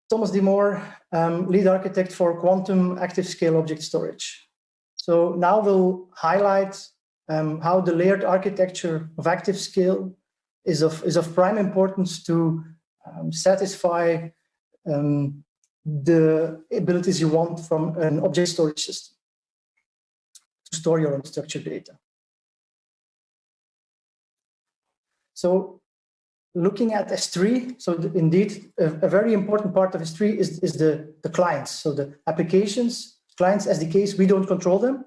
Thomas Demoor, Lead Architect for Quantum ActiveScale Object Storage. So now we'll highlight how the layered architecture of ActiveScale is of prime importance to satisfy the abilities you want from an object storage system to store your unstructured data. So looking at S3, so indeed, a very important part of S3 is the clients. So the applications, clients, SDKs, we don't control them.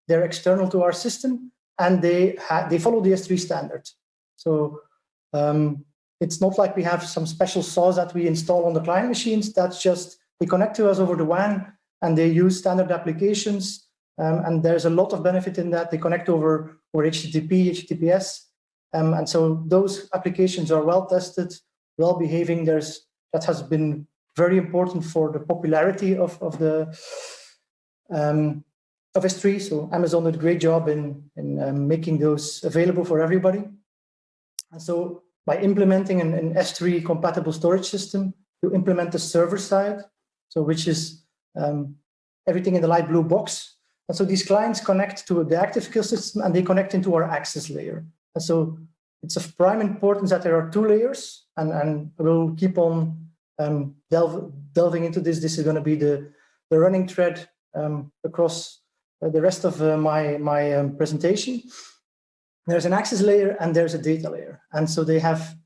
They're external to our system, and they follow the S3 standard. So it's not like we have some special sauce that we install on the client machines. That's just, they connect to us over the WAN, and they use standard applications. And there's a lot of benefit in that. They connect over HTTP, HTTPS. And so those applications are well tested, well behaving. That has been very important for the popularity of S3. So Amazon did a great job in making those available for everybody. And so by implementing an S3 compatible storage system, you implement the server side, so which is everything in the light blue box. And so these clients connect to the ActiveScale system, and they connect into our access layer. And so it's of prime importance that there are two layers, and we'll keep on delving into this. This is going to be the running thread across the rest of my presentation. There's an access layer and there's a data layer, and so they have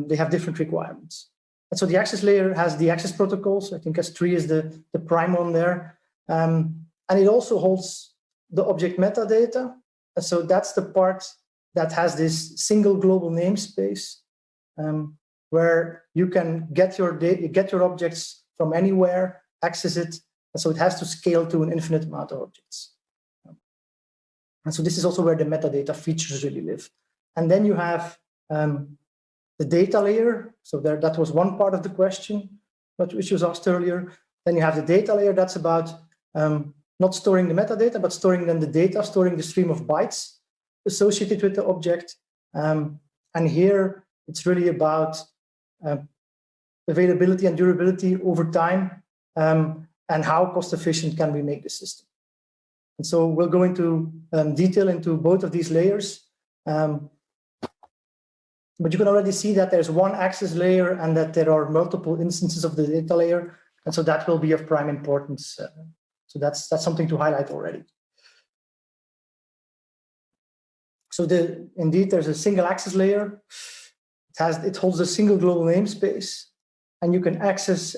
different requirements. And so the access layer has the access protocols. I think S3 is the prime one there, and it also holds the object metadata. And so that's the part that has this single global namespace where you can get your objects from anywhere, access it, and so it has to scale to an infinite amount of objects. And so this is also where the metadata features really live. And then you have the data layer. So that was one part of the question, which was asked earlier. Then you have the data layer. That's about not storing the metadata, but storing then the data, storing the stream of bytes associated with the object. And here it's really about availability and durability over time, and how cost efficient can we make the system. And so we'll go into detail into both of these layers. But you can already see that there's one access layer and that there are multiple instances of the data layer. And so that will be of prime importance. So that's something to highlight already. So indeed, there's a single access layer. It holds a single global namespace, and you can access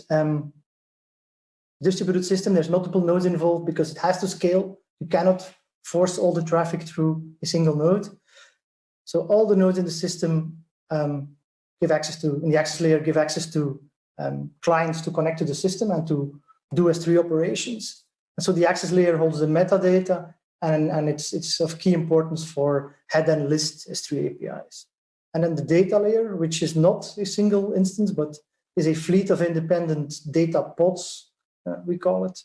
distributed system. There's multiple nodes involved because it has to scale. You cannot force all the traffic through a single node. So all the nodes in the system give access to, in the access layer, give access to clients to connect to the system and to do S3 operations. And so the access layer holds the metadata, and it's of key importance for head and list S3 APIs. And then the data layer, which is not a single instance, but is a fleet of independent data pods, we call it.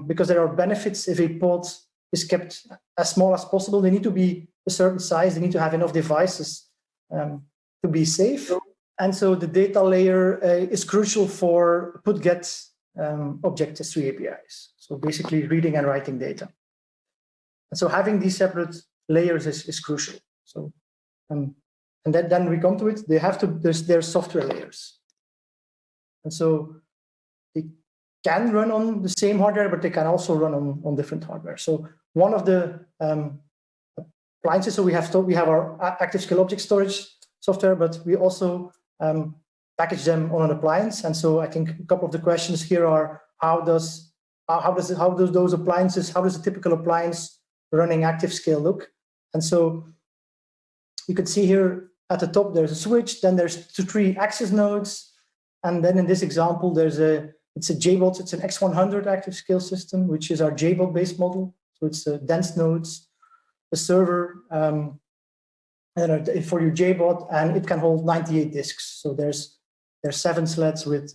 Because there are benefits if a pod is kept as small as possible. They need to be a certain size. They need to have enough devices to be safe. And so the data layer is crucial for put-get object S3 APIs. So basically reading and writing data. And so having these separate layers is crucial. So and then we come to it. They have to. There's software layers, and so they can run on the same hardware, but they can also run on different hardware. So one of the appliances. So we have our ActiveScale object storage software, but we also package them on an appliance. And so I think a couple of the questions here are how does those appliances, how does a typical appliance running ActiveScale look? And so you can see here at the top there's a switch, then there's 3 access nodes, and then in this example it's a JBOD, it's an X100 ActiveScale system, which is our JBOD based model. So it's dense nodes, a server, and for your JBOD, and it can hold 98 disks. So there's 7 sleds with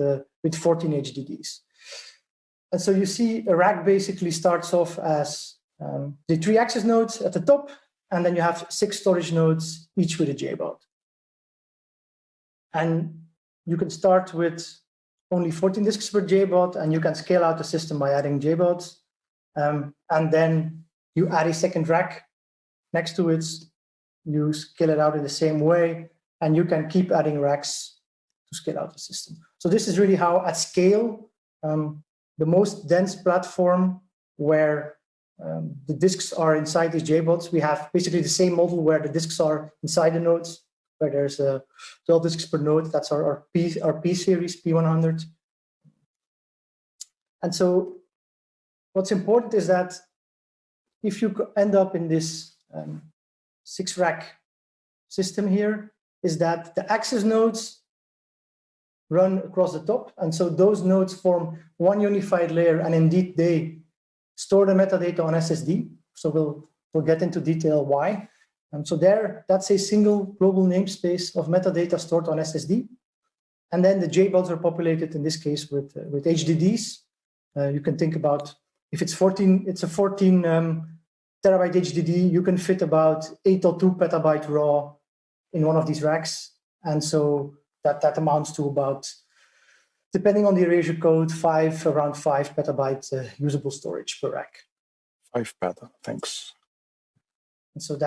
14 HDDs. And so you see a rack basically starts off as the 3 access nodes at the top, and then you have 6 storage nodes, each with a JBOD. And you can start with only 14 disks per JBOD, and you can scale out the system by adding JBODs. And then you add a second rack next to it, you scale it out in the same way, and you can keep adding racks to scale out the system. So this is really how, at scale, the most dense platform where the disks are inside these JBODs, we have basically the same model where the disks are inside the nodes, where there's 12 disks per node. That's our P series, P100. And so what's important is that if you end up in this 6-rack system here, is that the access nodes run across the top. And so those nodes form one unified layer, and indeed they store the metadata on SSD. So we'll get into detail why. So that's a single global namespace of metadata stored on SSD. And then the JBODs are populated, in this case, with HDDs. You can think about, if it's a 14 terabyte HDD, you can fit about 8 or 2 petabyte raw in one of these racks. And so that amounts to about, depending on the erasure code, around 5 petabyte usable storage per rack. 5 peta, thanks. And so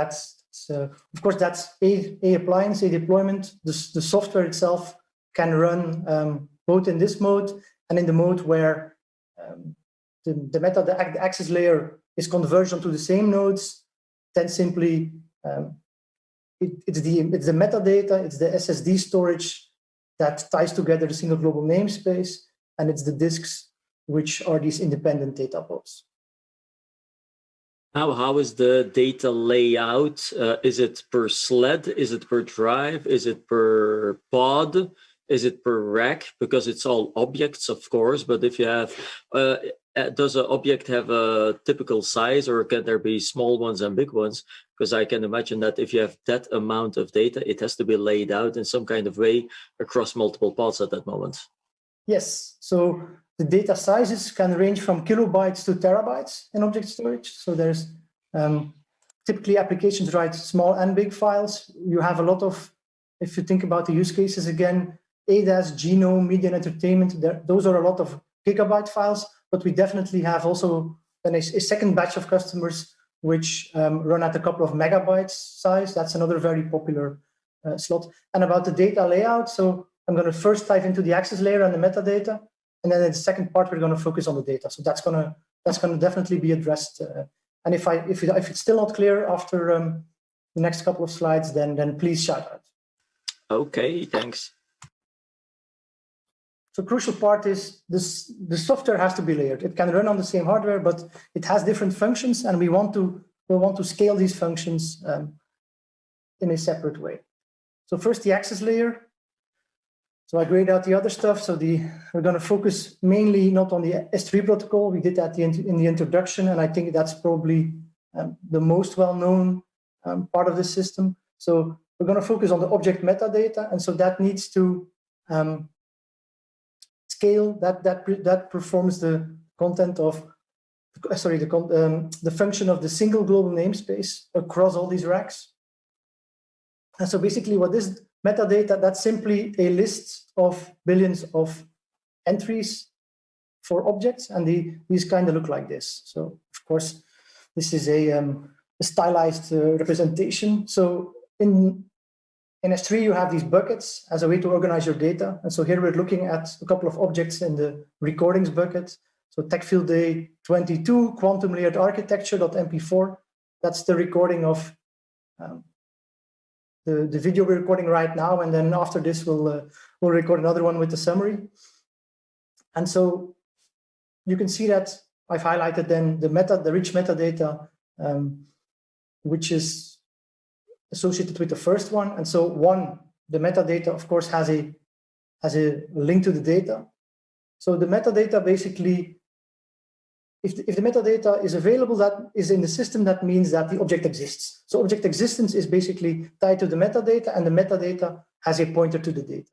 of course, that's a appliance, a deployment. The software itself can run both in this mode and in the mode where the access layer is converged onto the same nodes. Then simply it's the metadata, it's the SSD storage that ties together the single global namespace, and it's the disks which are these independent data pods. Now, how is the data layout? Is it per sled? Is it per drive? Is it per pod? Is it per rack? Because it's all objects, of course, but if you have, does an object have a typical size, or can there be small ones and big ones? Because I can imagine that if you have that amount of data, it has to be laid out in some kind of way across multiple pods at that moment. Yes, so the data sizes can range from kilobytes to terabytes in object storage. So there's typically applications write small and big files. You have a lot of, if you think about the use cases again, ADAS, genome, media and entertainment, those are a lot of gigabyte files, but we definitely have also a second batch of customers which run at a couple of megabytes size. That's another very popular slot. And about the data layout, so I'm going to first dive into the access layer and the metadata, and then in the second part we're going to focus on the data. So that's going to definitely be addressed. And if it's still not clear after the next couple of slides, then please shout out. Okay, thanks. So crucial part is this: the software has to be layered. It can run on the same hardware, but it has different functions, and we want to scale these functions in a separate way. So first, the access layer. So I grayed out the other stuff. So we're going to focus mainly not on the S3 protocol. We did that in the introduction, and I think that's probably the most well-known part of the system. So we're going to focus on the object metadata, and so that needs to scale. That performs the content of, the function of the single global namespace across all these racks. And so basically, what is metadata? That's simply a list of billions of entries for objects, and these kind of look like this. So of course, this is a stylized representation. So in S3, you have these buckets as a way to organize your data. And so here we're looking at a couple of objects in the recordings bucket. So TechField Day 22, Quantum Layered Architecture.mp4. That's the recording of the video we're recording right now, and then after this we'll record another one with the summary. And so you can see that I've highlighted then the rich metadata, which is associated with the first one. And so the metadata, of course, has a link to the data. So the metadata basically, if the metadata is available, that is in the system, that means that the object exists. So object existence is basically tied to the metadata, and the metadata has a pointer to the data.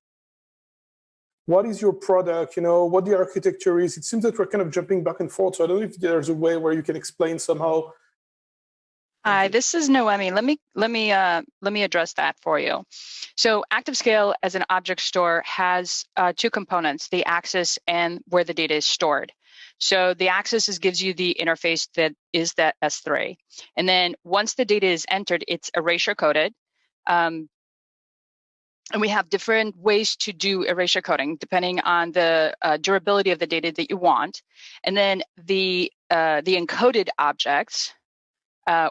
What is your product? What the architecture is? It seems that we're kind of jumping back and forth. So I don't know if there's a way where you can explain somehow Hi, this is Noemi. Let me address that for you. So ActiveScale as an object store has two components: the access and where the data is stored. So the access gives you the interface that is that S3, and then once the data is entered, it's erasure coded. And we have different ways to do erasure coding depending on the durability of the data that you want, and then the encoded objects.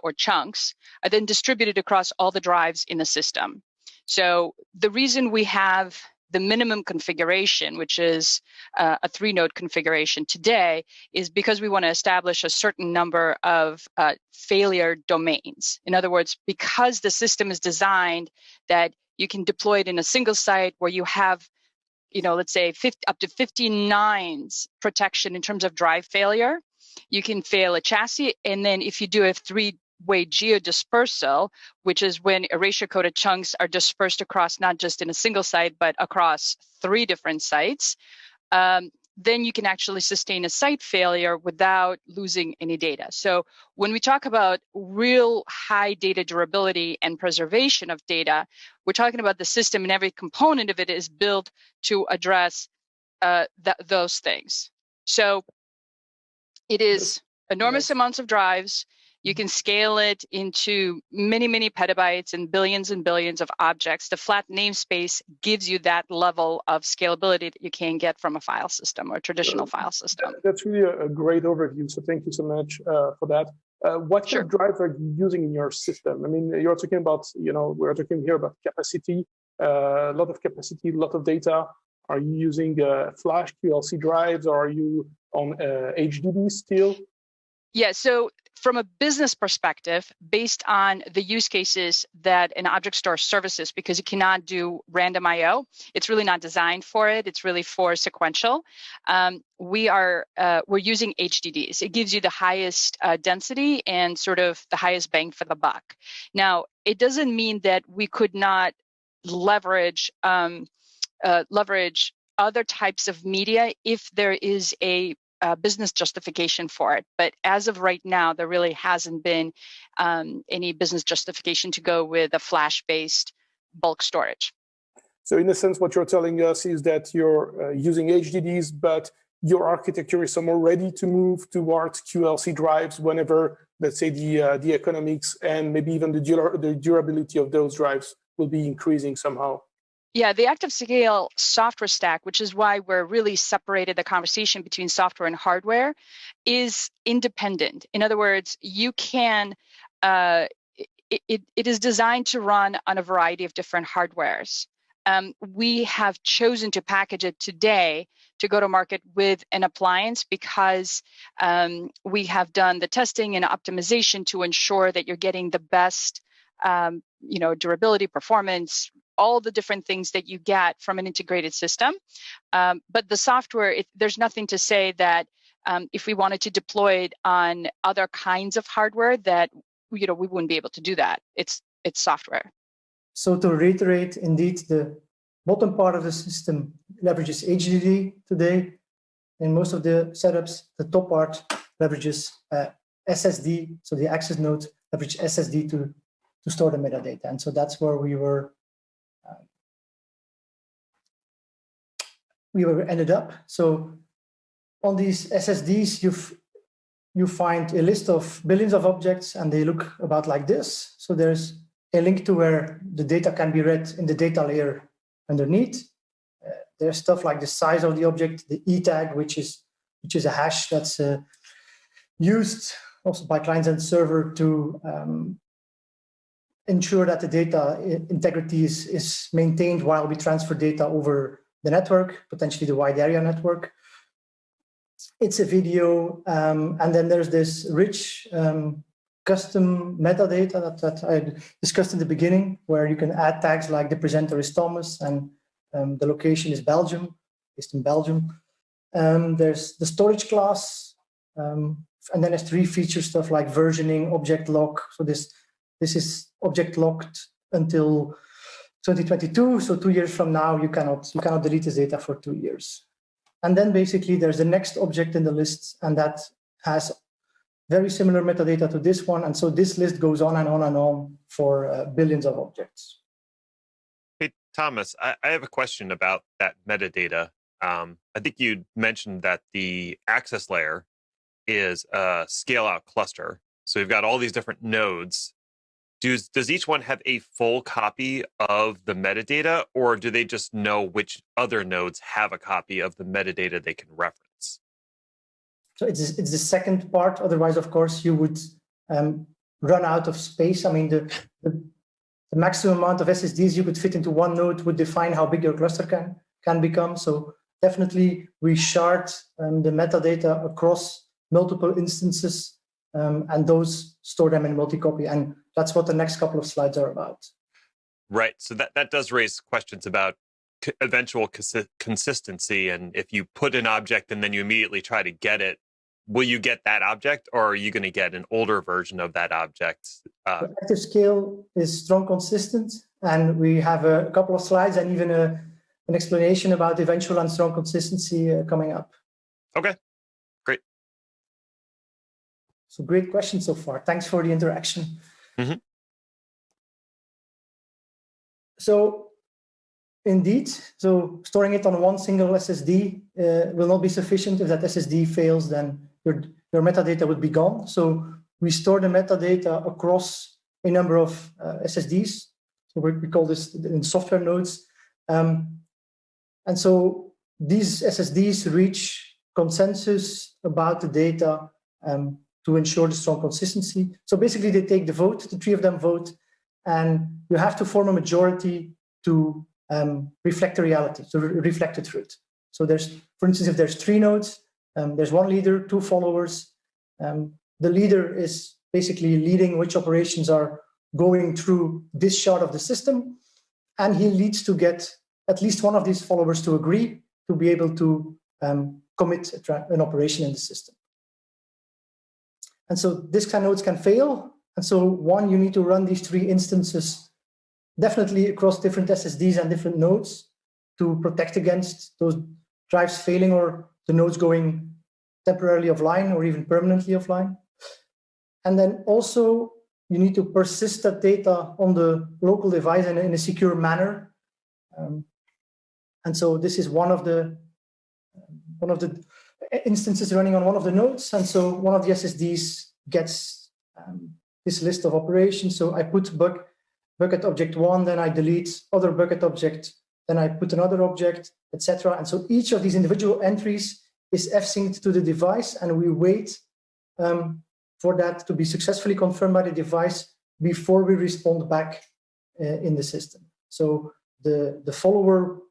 Or chunks are then distributed across all the drives in the system. So the reason we have the minimum configuration, which is a 3-node configuration today, is because we want to establish a certain number of failure domains. In other words, because the system is designed that you can deploy it in a single site where you have, let's say up to 59 protection in terms of drive failure. You can fail a chassis, and then if you do a 3-way geodispersal, which is when erasure-coded chunks are dispersed across not just in a single site, but across 3 different sites, then you can actually sustain a site failure without losing any data. So when we talk about real high data durability and preservation of data, we're talking about the system, and every component of it is built to address those things. So it is enormous amounts of drives. You can scale it into many, many petabytes and billions of objects. The flat namespace gives you that level of scalability that you can get from a file system or a traditional file system. That's really a great overview. So thank you so much for that. What kind of drives are you using in your system? I mean, you're talking about, we're talking here about capacity, a lot of capacity, a lot of data. Are you using flash QLC drives, or are you on HDD still? Yeah, so from a business perspective, based on the use cases that an object store services, because you cannot do random I/O, it's really not designed for it. It's really for sequential. We're using HDDs. It gives you the highest density and sort of the highest bang for the buck. Now, it doesn't mean that we could not leverage other types of media if there is a business justification for it. But as of right now, there really hasn't been any business justification to go with a flash-based bulk storage. So in a sense, what you're telling us is that you're using HDDs, but your architecture is somewhere ready to move towards QLC drives whenever, let's say, the economics and maybe even the durability of those drives will be increasing somehow. Yeah, the ActiveScale software stack, which is why we're really separated the conversation between software and hardware, is independent. In other words, you can, it is designed to run on a variety of different hardwares. We have chosen to package it today to go to market with an appliance because we have done the testing and optimization to ensure that you're getting the best durability, performance, all the different things that you get from an integrated system. But the software, there's nothing to say that if we wanted to deploy it on other kinds of hardware that we wouldn't be able to do that. It's software. So to reiterate, indeed, the bottom part of the system leverages HDD today. In most of the setups, the top part leverages SSD. So the access node leverages SSD to store the metadata. And so that's where we were ended up. So on these SSDs, you find a list of billions of objects, and they look about like this. So there's a link to where the data can be read in the data layer underneath. There's stuff like the size of the object, the E tag, which is a hash that's used also by clients and server to ensure that the data integrity is maintained while we transfer data over the network, potentially the wide area network. It's a video, and then there's this rich custom metadata that I discussed in the beginning, where you can add tags like the presenter is Thomas and the location is Belgium, based in Belgium. There's the storage class, and then there's 3 feature stuff like versioning, object lock. So this is object locked until 2022. So 2 years from now, you cannot delete this data for 2 years. And then basically there's the next object in the list, and that has very similar metadata to this one. And so this list goes on and on and on for billions of objects. Hey, Thomas, I have a question about that metadata. I think you mentioned that the access layer is a scale out cluster. So we've got all these different nodes. Does each one have a full copy of the metadata, or do they just know which other nodes have a copy of the metadata they can reference? So it's the second part. Otherwise, of course, you would run out of space. I mean, the maximum amount of SSDs you could fit into one node would define how big your cluster can become. So definitely we shard the metadata across multiple instances, and those store them in multi-copy. And that's what the next couple of slides are about. Right. So that does raise questions about eventual consistency. And if you put an object and then you immediately try to get it, will you get that object, or are you going to get an older version of that object? ActiveScale is strong consistent, and we have a couple of slides and even an explanation about eventual and strong consistency coming up. Okay, great. So great question so far. Thanks for the interaction. Mm-hmm. So indeed, so storing it on one single SSD will not be sufficient. If that SSD fails, then your metadata would be gone. So we store the metadata across a number of SSDs. So we call this in software nodes. And so these SSDs reach consensus about the data to ensure the strong consistency. So basically they take the vote, the three of them vote, and you have to form a majority to reflect the reality, to reflect the truth. So there's, for instance, if there's three nodes, there's one leader, two followers. The leader is basically leading which operations are going through this shard of the system, and he needs to get at least one of these followers to agree to be able to commit an operation in the system. And so this kind of nodes can fail. And so one, you need to run these three instances definitely across different SSDs and different nodes to protect against those drives failing or the nodes going temporarily offline or even permanently offline. And then also you need to persist that data on the local device in a secure manner. And so this is one of the instances running on one of the nodes. And so one of the SSDs gets this list of operations. So I put bucket object 1, then I delete other bucket object, then I put another object, etc. And so each of these individual entries is f-synced to the device, and we wait for that to be successfully confirmed by the device before we respond back in the system. So the follower,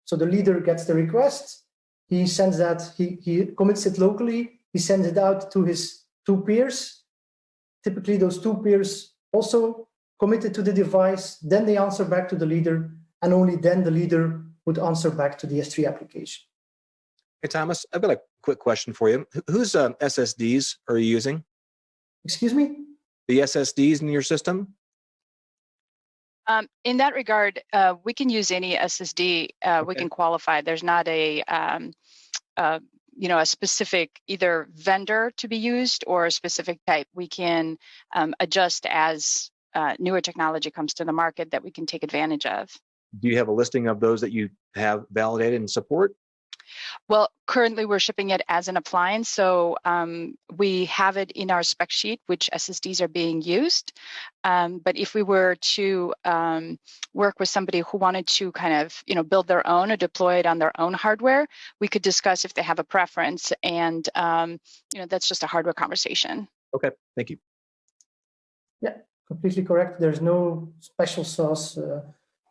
so the leader gets the request, he sends that, he commits it locally, he sends it out to his two peers. Typically those two peers also committed to the device, then they answer back to the leader, and only then the leader would answer back to the S3 application. Hey, Thomas, I've got a quick question for you. Whose SSDs are you using? Excuse me? The SSDs in your system? In that regard, we can use any SSD. Okay. We can qualify. There's not a specific either vendor to be used or a specific type. We can adjust as newer technology comes to the market that we can take advantage of. Do you have a listing of those that you have validated and support? Well, currently we're shipping it as an appliance, so we have it in our spec sheet which SSDs are being used. But if we were to work with somebody who wanted to kind of build their own or deploy it on their own hardware, we could discuss if they have a preference, and that's just a hardware conversation. Okay, thank you. Yeah, completely correct. There's no special sauce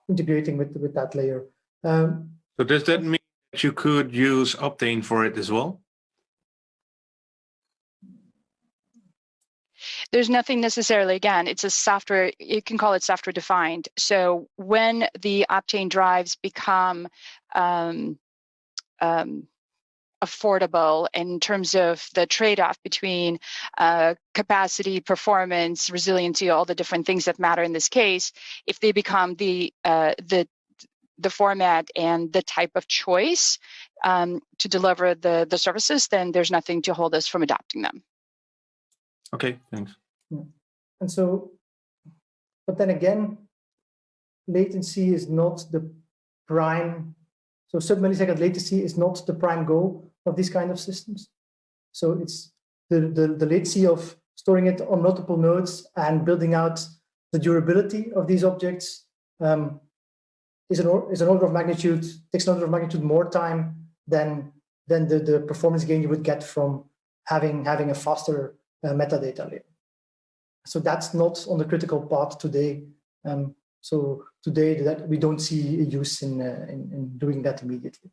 integrating with that layer. So does that mean that you could use Optane for it as well? There's nothing necessarily, again, it's a software, you can call it software defined. So when the Optane drives become affordable in terms of the trade-off between capacity, performance, resiliency, all the different things that matter in this case, if they become the format and the type of choice to deliver the services, then there's nothing to hold us from adopting them. Okay, thanks. Yeah. And so, but then again, latency is not the prime. So sub-millisecond latency is not the prime goal of these kind of systems. So it's the latency of storing it on multiple nodes and building out the durability of these objects is an order of magnitude, takes an order of magnitude more time than the performance gain you would get from having a faster metadata layer. So that's not on the critical path today. So today that we don't see a use in doing that immediately.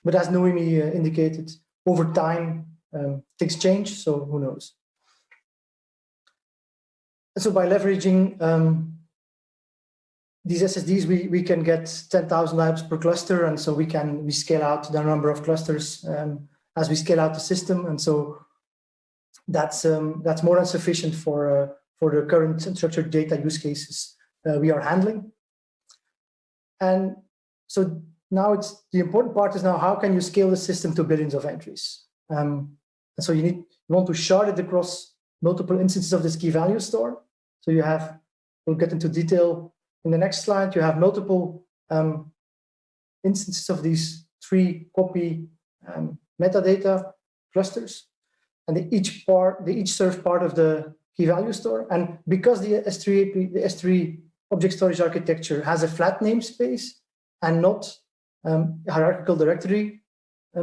But as Noemi indicated, over time things change, so who knows. So by leveraging these SSDs, we can get 10,000 IOPS per cluster, and so we scale out the number of clusters as we scale out the system, and so that's more than sufficient for the current unstructured data use cases we are handling. And so now the important part is now how can you scale the system to billions of entries? And so you want to shard it across multiple instances of this key value store. So we'll get into detail in the next slide. You have multiple instances of these 3 copy metadata clusters, and they each serve part of the key value store. And because the S3 object storage architecture has a flat namespace and not hierarchical directory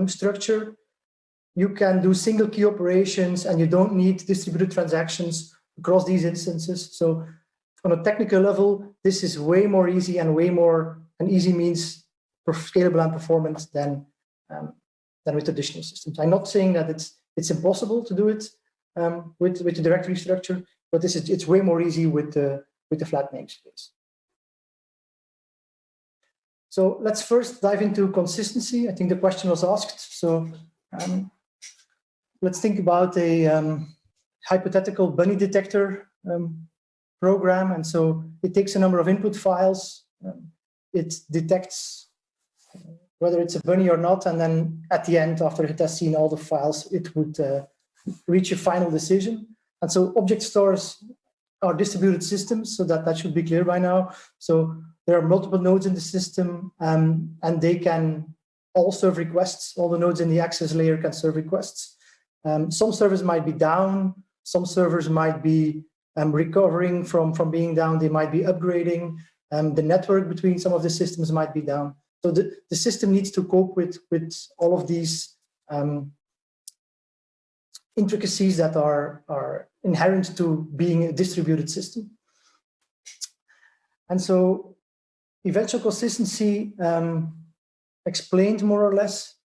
structure, you can do single key operations, and you don't need distributed transactions across these instances. So on a technical level, this is way more easy and way more an easy means for scalable and performance than with traditional systems. I'm not saying that it's impossible to do it with the directory structure, but it's way more easy with the flat namespace. So let's first dive into consistency. I think the question was asked. So let's think about a hypothetical bunny detector program. And so it takes a number of input files. It detects whether it's a bunny or not. And then at the end, after it has seen all the files, it would reach a final decision. And so object stores are distributed systems, so that should be clear by now. So there are multiple nodes in the system, and they can all serve requests. All the nodes in the access layer can serve requests. Some servers might be down. Some servers might be recovering from being down. They might be upgrading. The network between some of the systems might be down. So the system needs to cope with all of these intricacies that are inherent to being a distributed system. And so eventual consistency, explained more or less,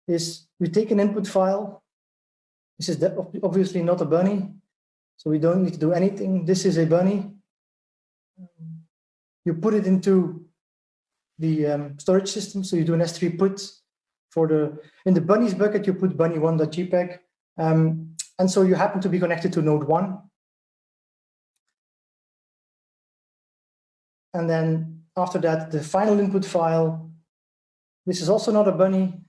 is we take an input file. This is obviously not a bunny, so we don't need to do anything. This is a bunny. You put it into the storage system, so you do an S3 put in the bunnies bucket, you put bunny1.jpg, and so you happen to be connected to node 1. And then after that, the final input file, this is also not a bunny.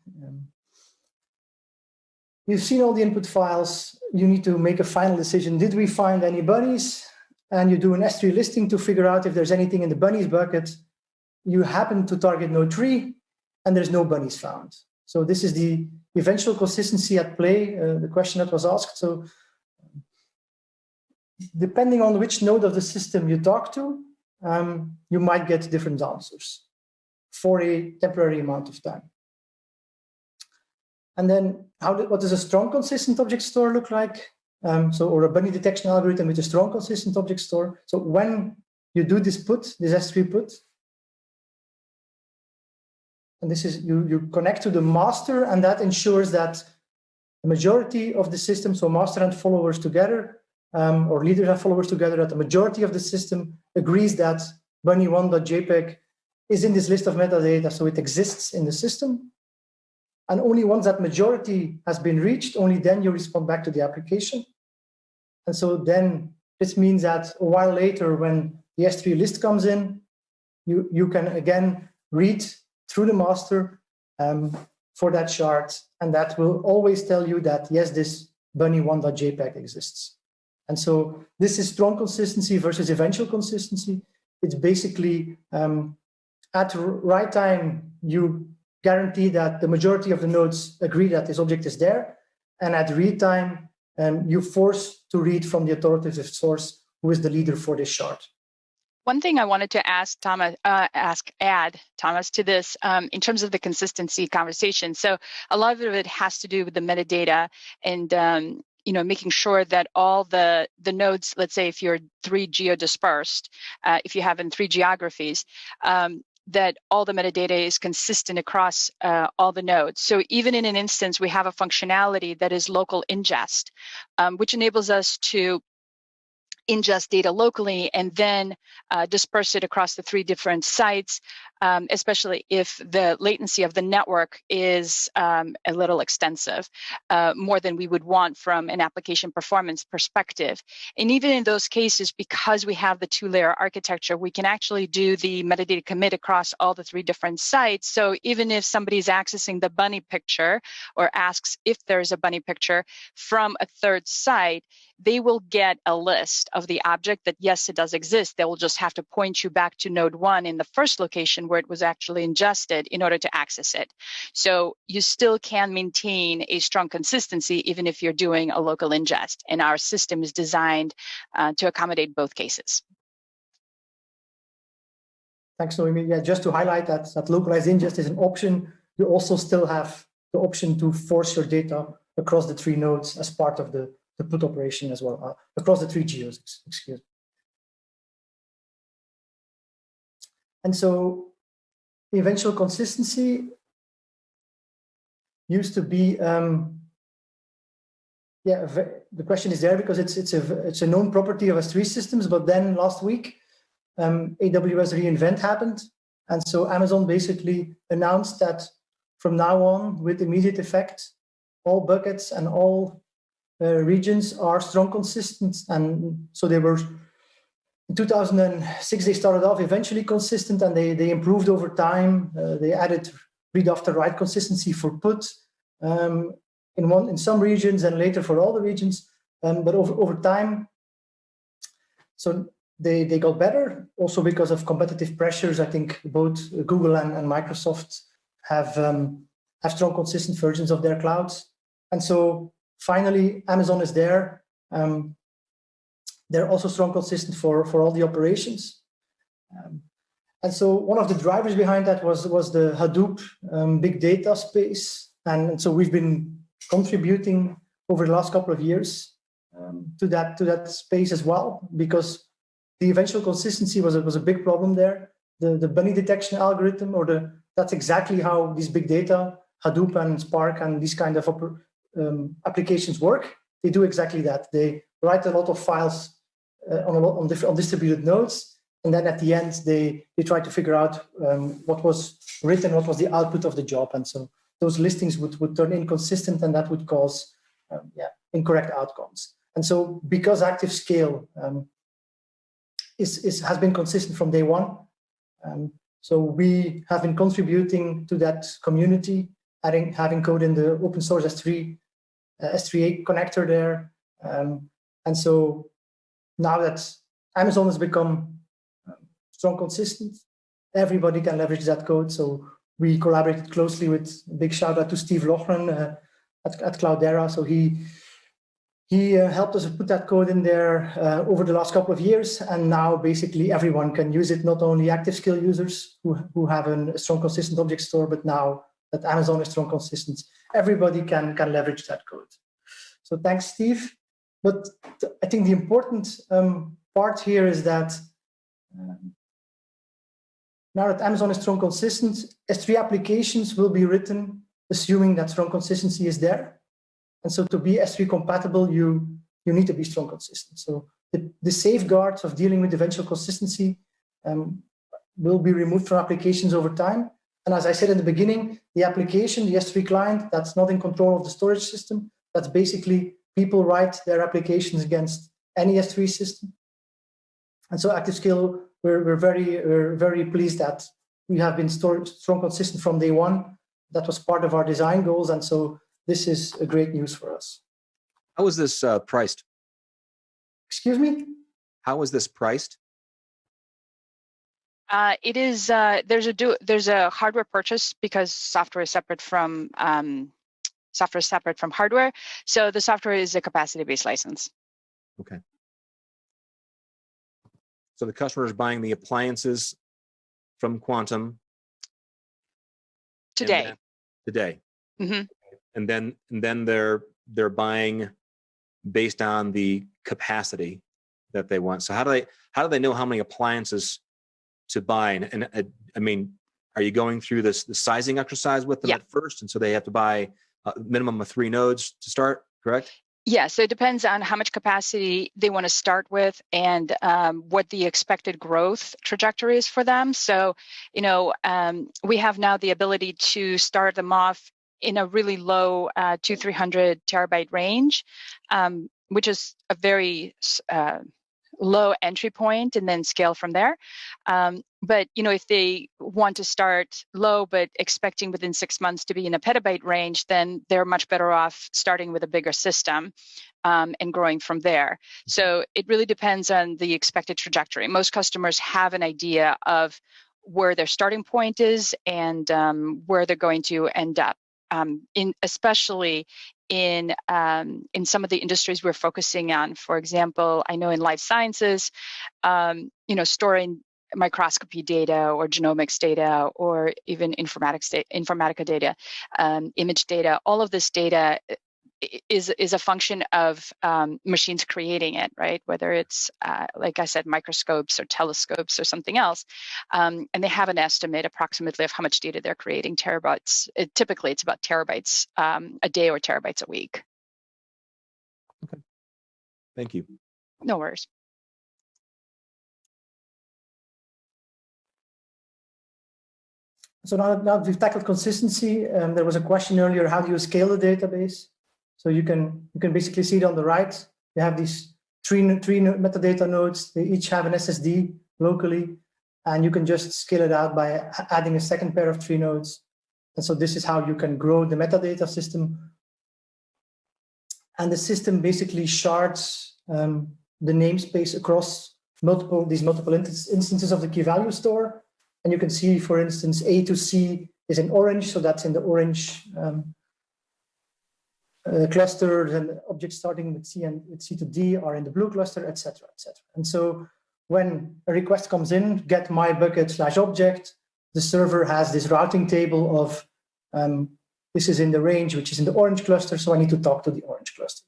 You've seen all the input files. You need to make a final decision. Did we find any bunnies? And you do an S3 listing to figure out if there's anything in the bunnies bucket. You happen to target node 3, and there's no bunnies found. So this is the eventual consistency at play, the question that was asked. So depending on which node of the system you talk to, you might get different answers for a temporary amount of time. And then what does a strong consistent object store look like? Or a bunny detection algorithm with a strong consistent object store. So when you do this S3 put, and this is you connect to the master, and that ensures that the majority of the system, so master and followers together, or leaders and followers together, that the majority of the system agrees that bunny1.jpg is in this list of metadata, so it exists in the system. And only once that majority has been reached, only then you respond back to the application. And so then this means that a while later, when the S3 list comes in, you can again read through the master for that shard, and that will always tell you that, yes, this bunny1.jpg exists. And so this is strong consistency versus eventual consistency. It's basically at the right time, you guarantee that the majority of the nodes agree that this object is there. And at read time, you force to read from the authoritative source who is the leader for this shard. One thing I wanted to add, Thomas, to this in terms of the consistency conversation. So a lot of it has to do with the metadata and making sure that all the nodes, let's say if you're 3 geo-dispersed, if you have in 3 geographies, that all the metadata is consistent across all the nodes. So even in an instance, we have a functionality that is local ingest, which enables us to ingest data locally and then disperse it across the 3 different sites, especially if the latency of the network is a little extensive, more than we would want from an application performance perspective. And even in those cases, because we have the 2-layer architecture, we can actually do the metadata commit across all the 3 different sites. So even if somebody's accessing the bunny picture or asks if there's a bunny picture from a 3rd site, they will get a list of the object that, yes, it does exist. They will just have to point you back to node 1 in the first location where it was actually ingested in order to access it. So you still can maintain a strong consistency even if you're doing a local ingest. And our system is designed to accommodate both cases. Thanks, Noemi. Yeah, just to highlight that localized ingest is an option. You also still have the option to force your data across the 3 nodes as part of the put operation as well, across the 3 geos, excuse me. And so the eventual consistency used to be, the question is there because it's a known property of S3 systems, but then last week, AWS reInvent happened. And so Amazon basically announced that from now on, with immediate effect, all buckets and all regions are strong consistent. And so they were, in 2006, they started off eventually consistent and they improved over time. They added read after write consistency for put in some regions and later for all the regions. But over time, so they got better also because of competitive pressures. I think both Google and Microsoft have strong consistent versions of their clouds. And so finally, Amazon is there. They're also strong consistent for all the operations. And so one of the drivers behind that was the Hadoop big data space. And so we've been contributing over the last couple of years to that space as well, because the eventual consistency was a big problem there. The bunny detection algorithm, that's exactly how these big data, Hadoop and Spark and these kind of applications work. They do exactly that. They write a lot of files on distributed nodes, and then at the end they try to figure out what was written, what was the output of the job, and so those listings would turn inconsistent, and that would cause incorrect outcomes. And so because ActiveScale has been consistent from day one, so we have been contributing to that community, having code in the open source S3A connector there. And so now that Amazon has become strong consistent, everybody can leverage that code. So we collaborated closely with, a big shout out to Steve Loughran at Cloudera. So he helped us put that code in there over the last couple of years. And now basically everyone can use it, not only ActiveScale users who have a strong consistent object store, but now that Amazon is strong consistent, everybody can leverage that code. So thanks, Steve. But I think the important part here is that now that Amazon is strong consistent, S3 applications will be written assuming that strong consistency is there. And so to be S3 compatible, you need to be strong consistent. So the safeguards of dealing with eventual consistency will be removed from applications over time. And as I said in the beginning, the application, the S3 client, that's not in control of the storage system. That's basically people write their applications against any S3 system. And so ActiveScale, we're very pleased that we have been strong consistent from day one. That was part of our design goals. And so this is a great news for us. How is this priced? Excuse me? How is this priced? It is there's a hardware purchase because software is separate from hardware. So the software is a capacity-based license. Okay. So the customer is buying the appliances from Quantum Today. Today. Mm-hmm. And then they're buying based on the capacity that they want. So how do they know how many appliances to buy? And I mean, are you going through the sizing exercise with them at first? And so they have to buy a minimum of 3 nodes to start, correct? Yeah, so it depends on how much capacity they want to start with and what the expected growth trajectory is for them. So, we have now the ability to start them off in a really low 200-300 terabyte range, which is a very low entry point, and then scale from there. But if they want to start low but expecting within 6 months to be in a petabyte range, then they're much better off starting with a bigger system and growing from there. So it really depends on the expected trajectory. Most customers have an idea of where their starting point is and where they're going to end up. Especially in some of the industries we're focusing on. For example, I know in life sciences, storing microscopy data or genomics data or even informatica data, image data, all of this data is a function of machines creating it, right? Whether it's, like I said, microscopes or telescopes or something else. And they have an estimate approximately of how much data they're creating, terabytes. Typically, it's about terabytes a day or terabytes a week. Okay. Thank you. No worries. So now we've tackled consistency. There was a question earlier, how do you scale the database? So you can basically see it on the right. You have these three metadata nodes. They each have an SSD locally, and you can just scale it out by adding a second pair of 3 nodes. And so this is how you can grow the metadata system. And the system basically shards the namespace across these multiple instances of the key value store. And you can see, for instance, A to C is in orange, so that's in the orange cluster, and objects starting with C and with C to D are in the blue cluster, etc., etc. And so when a request comes in, get my bucket / object, the server has this routing table of this is in the range, which is in the orange cluster, so I need to talk to the orange cluster.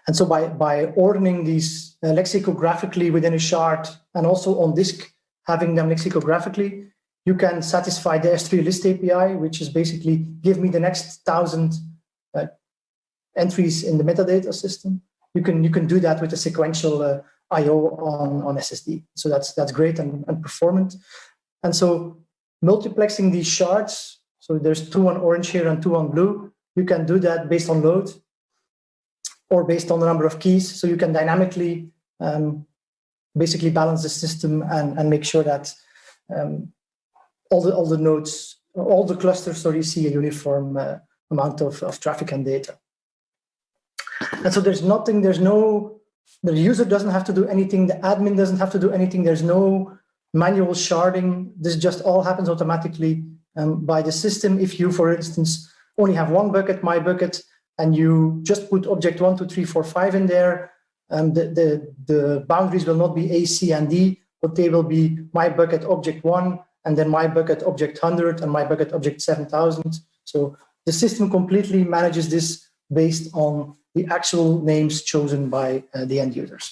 And so by ordering these lexicographically within a shard and also on disk, having them lexicographically, you can satisfy the S3 list API, which is basically give me the next 1,000 entries in the metadata system. You can do that with a sequential I/O on SSD. So that's great and performant. And so multiplexing these shards, so there's 2 on orange here and 2 on blue. You can do that based on load or based on the number of keys. So you can dynamically basically balance the system and make sure that all the nodes, all the clusters, so you see a uniform amount of traffic and data. And so the user doesn't have to do anything, the admin doesn't have to do anything, there's no manual sharding. This just all happens automatically by the system. If you, for instance, only have 1 bucket, my bucket, and you just put object 1, 2, 3, 4, 5 in there, the boundaries will not be A, C, and D, but they will be my bucket object 1, and then my bucket object 100, and my bucket object 7,000. So the system completely manages this based on the actual names chosen by the end users.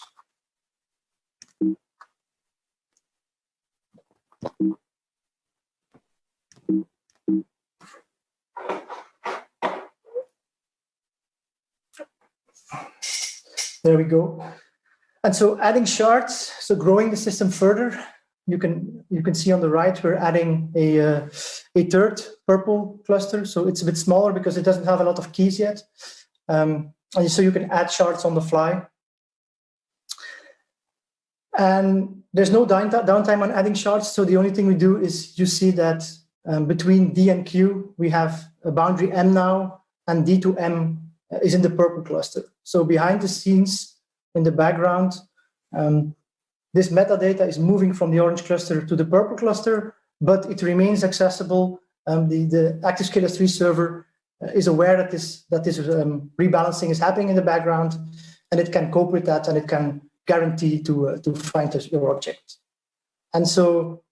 There we go. And so adding shards, so growing the system further, you can see on the right, we're adding a third purple cluster. So it's a bit smaller because it doesn't have a lot of keys yet. And so you can add shards on the fly. And there's no downtime on adding shards. So the only thing we do is you see that between D and Q, we have a boundary M now, and D to M is in the purple cluster. So behind the scenes, in the background. This metadata is moving from the orange cluster to the purple cluster, but it remains accessible. The ActiveScale S3 server is aware that this rebalancing is happening in the background, and it can cope with that, and it can guarantee to find your object. And so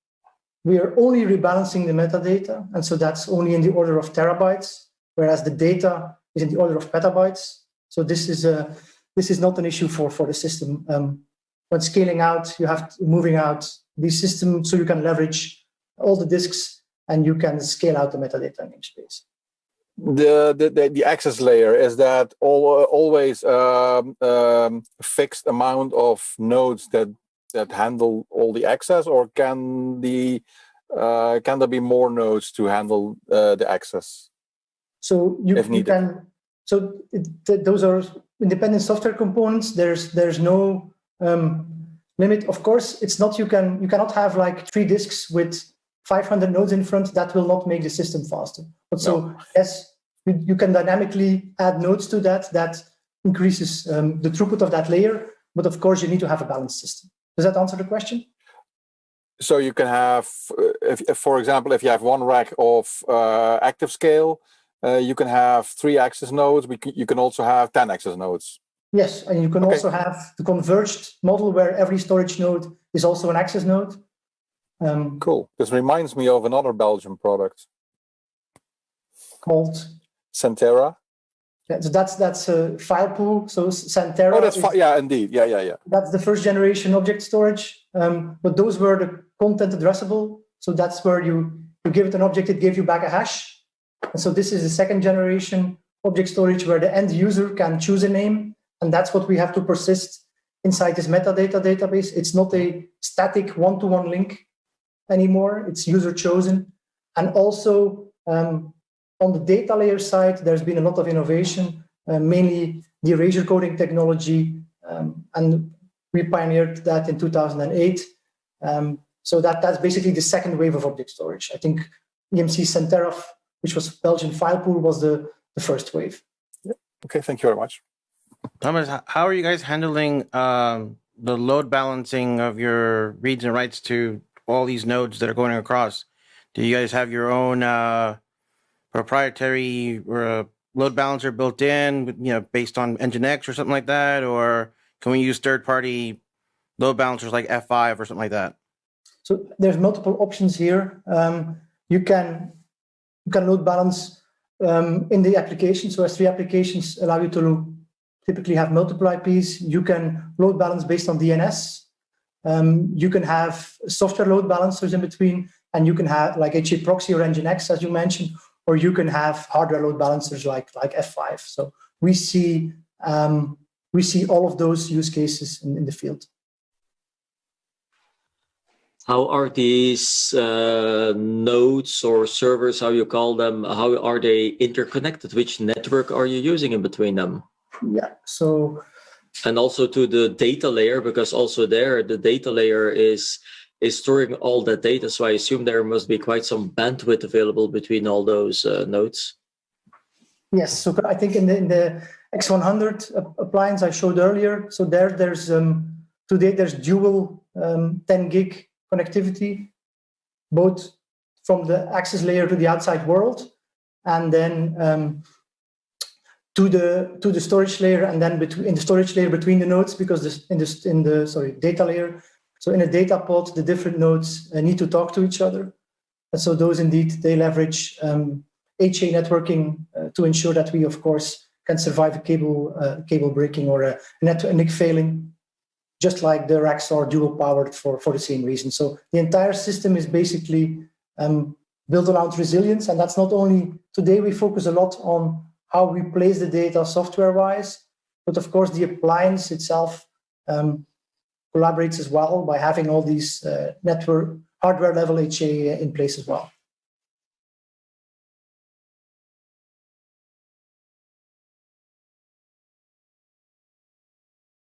we are only rebalancing the metadata, and so that's only in the order of terabytes, whereas the data is in the order of petabytes. So this is not an issue for the system. When scaling out, you have moving out these systems so you can leverage all the disks and you can scale out the metadata namespace. The access layer, is that always fixed amount of nodes that handle all the access, or can there be more nodes to handle the access? So those are independent software components. There's no limit. Of course, it's not you cannot have like 3 disks with 500 nodes in front. That will not make the system faster. But so yes, you can dynamically add nodes to that. That increases the throughput of that layer. But of course, you need to have a balanced system. Does that answer the question? So you can have, if for example, if you have 1 rack of ActiveScale, you can have 3 access nodes. You can also have 10 access nodes. Yes, and you can also have the converged model where every storage node is also an access node. Cool. This reminds me of another Belgian product called Centera. Yeah, so that's a file pool. So Centera. Oh, that's yeah, indeed. Yeah. That's the first generation object storage. But those were the content addressable. So that's where you give it an object, it gave you back a hash. And so this is the second generation object storage where the end user can choose a name. And that's what we have to persist inside this metadata database. It's not a static one-to-one link anymore. It's user chosen. And also on the data layer side, there's been a lot of innovation, mainly the erasure coding technology. And we pioneered that in 2008. So that's basically the second wave of object storage. I think EMC Centera, which was Belgian file pool, was the first wave. Yeah. Okay, thank you very much. Thomas, how are you guys handling the load balancing of your reads and writes to all these nodes that are going across? Do you guys have your own proprietary load balancer built in, based on Nginx or something like that, or can we use third-party load balancers like F5 or something like that? So there's multiple options here. You can load balance in the application. So S3 applications allow you to typically have multiple IPs. You can load balance based on DNS. You can have software load balancers in between, and you can have like HA proxy or Nginx, as you mentioned, or you can have hardware load balancers like F5. So we see all of those use cases in the field. How are these nodes or servers, how you call them, how are they interconnected? Which network are you using in between them? Yeah, so... And also to the data layer, because also there, the data layer is storing all that data. So I assume there must be quite some bandwidth available between all those nodes. Yes, so I think in the X100 appliance I showed earlier, so there's today there's dual 10 gig connectivity, both from the access layer to the outside world, and then to the storage layer, and then in the storage layer between the nodes, because in the data layer. So in a data pod, the different nodes need to talk to each other. And so those indeed, they leverage HA networking to ensure that we, of course, can survive a cable breaking or a NIC failing, just like the racks are dual powered for the same reason. So the entire system is basically built around resilience. And that's not only, today we focus a lot on how we place the data software-wise, but of course the appliance itself collaborates as well by having all these network hardware level HA in place as well.